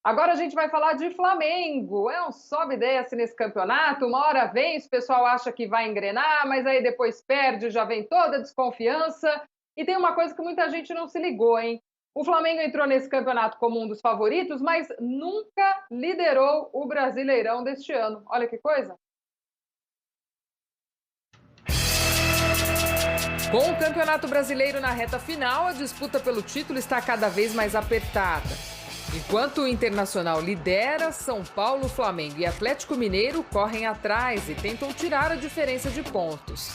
Agora a gente vai falar de Flamengo. É um sobe e desce nesse campeonato. Uma hora vence, o pessoal acha que vai engrenar, mas aí depois perde, já vem toda a desconfiança. E tem uma coisa que muita gente não se ligou, hein? O Flamengo entrou nesse campeonato como um dos favoritos, mas nunca liderou o Brasileirão deste ano. Olha que coisa. Com o Campeonato Brasileiro na reta final, a disputa pelo título está cada vez mais apertada. Enquanto o Internacional lidera, São Paulo, Flamengo e Atlético Mineiro correm atrás e tentam tirar a diferença de pontos.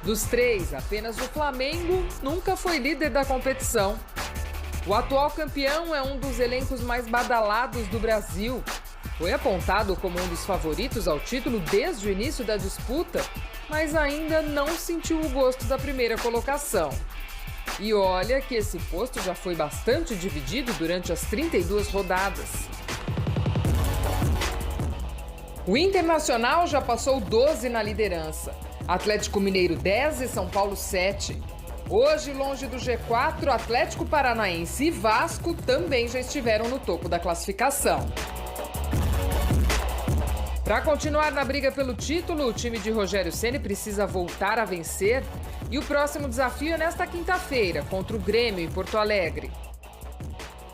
Dos três, apenas o Flamengo nunca foi líder da competição. O atual campeão é um dos elencos mais badalados do Brasil. Foi apontado como um dos favoritos ao título desde o início da disputa, mas ainda não sentiu o gosto da primeira colocação. E olha que esse posto já foi bastante dividido durante as 32 rodadas. O Internacional já passou 12 na liderança. Atlético Mineiro 10 e São Paulo 7. Hoje, longe do G4, Atlético Paranaense e Vasco também já estiveram no topo da classificação. Para continuar na briga pelo título, o time de Rogério Ceni precisa voltar a vencer. E o próximo desafio é nesta quinta-feira, contra o Grêmio em Porto Alegre.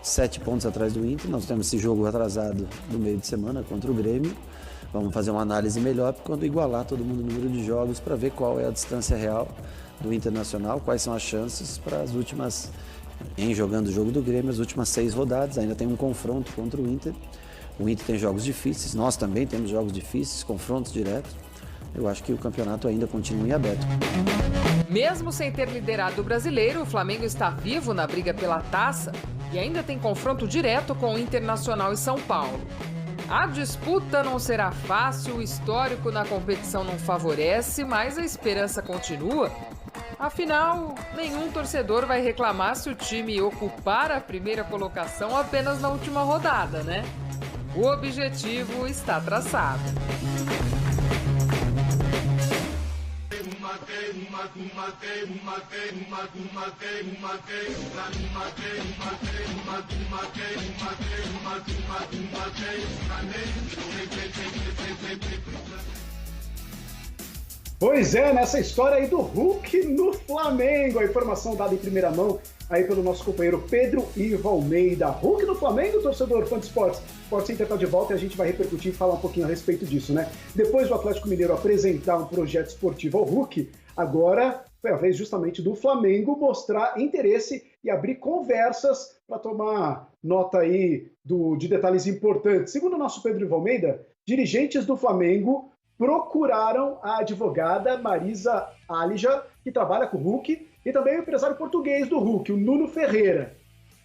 7 pontos atrás do Inter, nós temos esse jogo atrasado no meio de semana contra o Grêmio. Vamos fazer uma análise melhor quando igualar todo mundo o número de jogos para ver qual é a distância real do Internacional, quais são as chances para as últimas, em jogando o jogo do Grêmio, as últimas 6 rodadas. Ainda tem um confronto contra o Inter. O Inter tem jogos difíceis, nós também temos jogos difíceis, confrontos diretos. Eu acho que o campeonato ainda continua em aberto. Mesmo sem ter liderado o Brasileiro, o Flamengo está vivo na briga pela taça e ainda tem confronto direto com o Internacional e São Paulo. A disputa não será fácil, o histórico na competição não favorece, mas a esperança continua. Afinal, nenhum torcedor vai reclamar se o time ocupar a primeira colocação apenas na última rodada, né? O objetivo está traçado. Pois é, nessa história aí do Hulk no Flamengo, a informação dada em primeira mão aí pelo nosso companheiro Pedro Ivo Almeida. Hulk no Flamengo, torcedor fã de esportes. Sport Center está de volta e a gente vai repercutir e falar um pouquinho a respeito disso, né? Depois do Atlético Mineiro apresentar um projeto esportivo ao Hulk, agora foi a vez justamente do Flamengo mostrar interesse e abrir conversas para tomar nota aí de detalhes importantes. Segundo o nosso Pedro Ivo Almeida, dirigentes do Flamengo procuraram a advogada Marisa Alija, que trabalha com o Hulk, e também o empresário português do Hulk, o Nuno Ferreira.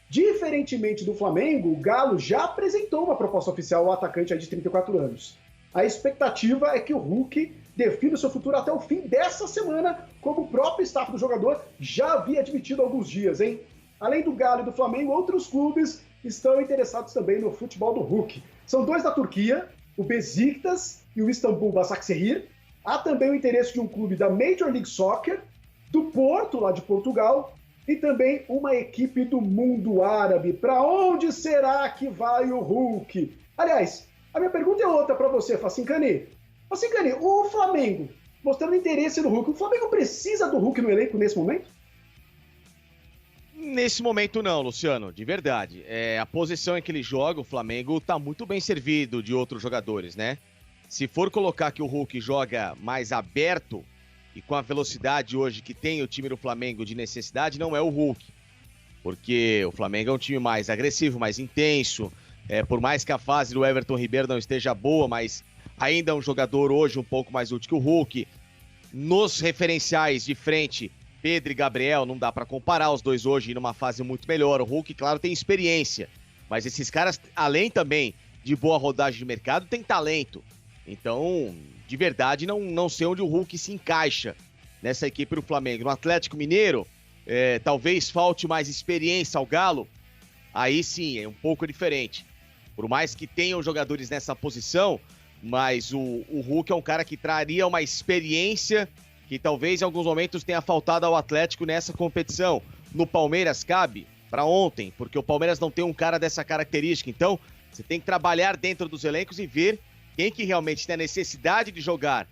Diferentemente do Flamengo, o Galo já apresentou uma proposta oficial ao atacante de 34 anos. A expectativa é que o Hulk defina o seu futuro até o fim dessa semana, como o próprio staff do jogador já havia admitido há alguns dias, hein? Além do Galo e do Flamengo, outros clubes estão interessados também no futebol do Hulk. São 2 da Turquia, o Besiktas e o Istanbul Başakşehir. Há também o interesse de um clube da Major League Soccer, do Porto, lá de Portugal, e também uma equipe do mundo árabe. Para onde será que vai o Hulk? Aliás, a minha pergunta é outra para você, Facincani. Facincani, o Flamengo mostrando interesse no Hulk, o Flamengo precisa do Hulk no elenco nesse momento? Nesse momento não, Luciano, de verdade. A posição em que ele joga, o Flamengo tá muito bem servido de outros jogadores, né? Se for colocar que o Hulk joga mais aberto e com a velocidade hoje que tem o time do Flamengo de necessidade, não é o Hulk. Porque o Flamengo é um time mais agressivo, mais intenso. Por mais que a fase do Everton Ribeiro não esteja boa, mas ainda é um jogador hoje um pouco mais útil que o Hulk. Nos referenciais de frente, Pedro e Gabriel, não dá pra comparar os dois hoje numa fase muito melhor. O Hulk, claro, tem experiência, mas esses caras, além também de boa rodagem de mercado, tem talento. Então, de verdade, não sei onde o Hulk se encaixa nessa equipe do Flamengo. No Atlético Mineiro, talvez falte mais experiência ao Galo. Aí sim, é um pouco diferente. Por mais que tenham jogadores nessa posição, mas o Hulk é um cara que traria uma experiência que talvez em alguns momentos tenha faltado ao Atlético nessa competição. No Palmeiras cabe? para ontem, porque o Palmeiras não tem um cara dessa característica. Então, você tem que trabalhar dentro dos elencos e ver quem que realmente tem a necessidade de jogar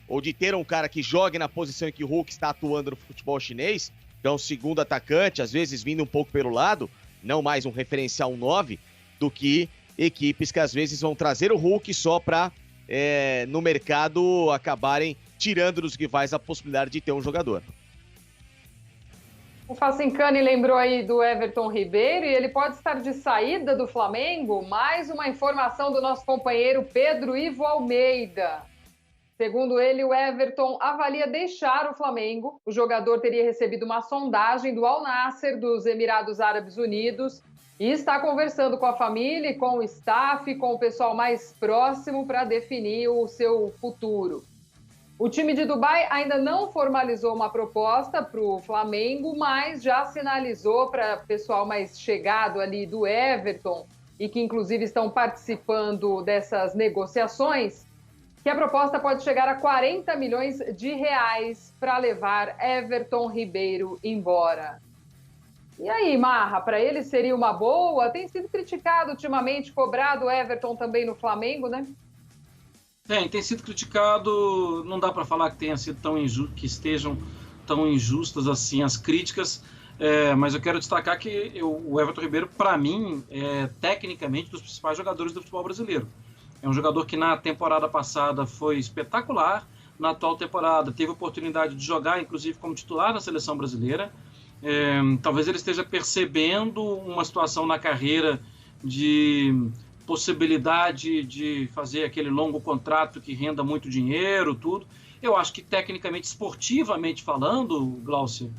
ou de ter um cara que jogue na posição em que o Hulk está atuando no futebol chinês, então segundo atacante, às vezes vindo um pouco pelo lado, não mais um referencial 9, do que equipes que às vezes vão trazer o Hulk só para, no mercado, acabarem tirando dos rivais a possibilidade de ter um jogador. O Facincani lembrou aí do Everton Ribeiro e ele pode estar de saída do Flamengo. Mais uma informação do nosso companheiro Pedro Ivo Almeida. Segundo ele, o Everton avalia deixar o Flamengo. O jogador teria recebido uma sondagem do Al Nassr dos Emirados Árabes Unidos e está conversando com a família e com o staff, com o pessoal mais próximo para definir o seu futuro. O time de Dubai ainda não formalizou uma proposta para o Flamengo, mas já sinalizou para o pessoal mais chegado ali do Everton e que inclusive estão participando dessas negociações, que a proposta pode chegar a 40 milhões de reais para levar Everton Ribeiro embora. E aí, Marra, para ele seria uma boa? Tem sido criticado ultimamente, cobrado o Everton também no Flamengo, né? Tem sido criticado, não dá para falar que tenha sido que estejam tão injustas assim as críticas, mas eu quero destacar que o Everton Ribeiro, para mim, é tecnicamente dos principais jogadores do futebol brasileiro. É um jogador que na temporada passada foi espetacular, na atual temporada teve oportunidade de jogar, inclusive como titular na seleção brasileira. Talvez ele esteja percebendo uma situação na carreira de possibilidade de fazer aquele longo contrato que renda muito dinheiro, tudo. Eu acho que tecnicamente, esportivamente falando, Glaucio,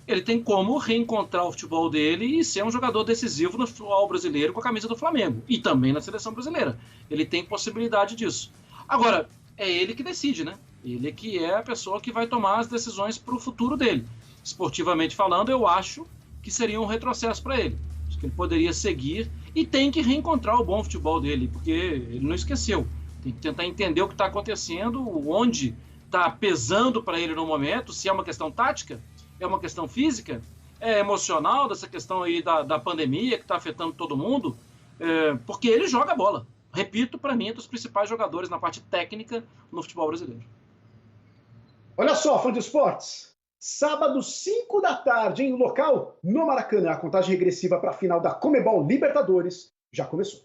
ele tem como reencontrar o futebol dele e ser um jogador decisivo no futebol brasileiro com a camisa do Flamengo e também na seleção brasileira. Ele tem possibilidade disso. Agora, é ele que decide, né? Ele que é a pessoa que vai tomar as decisões para o futuro dele. Esportivamente falando, eu acho que seria um retrocesso para ele. Acho que ele poderia seguir e tem que reencontrar o bom futebol dele, porque ele não esqueceu. Tem que tentar entender o que está acontecendo, onde está pesando para ele no momento, se é uma questão tática, é uma questão física, é emocional, dessa questão aí da pandemia que está afetando todo mundo, porque ele joga bola. Repito, para mim, é dos principais jogadores na parte técnica no futebol brasileiro. Olha só, fã de esportes. Sábado, 5 da tarde, em local no Maracanã. A contagem regressiva para a final da Conmebol Libertadores já começou.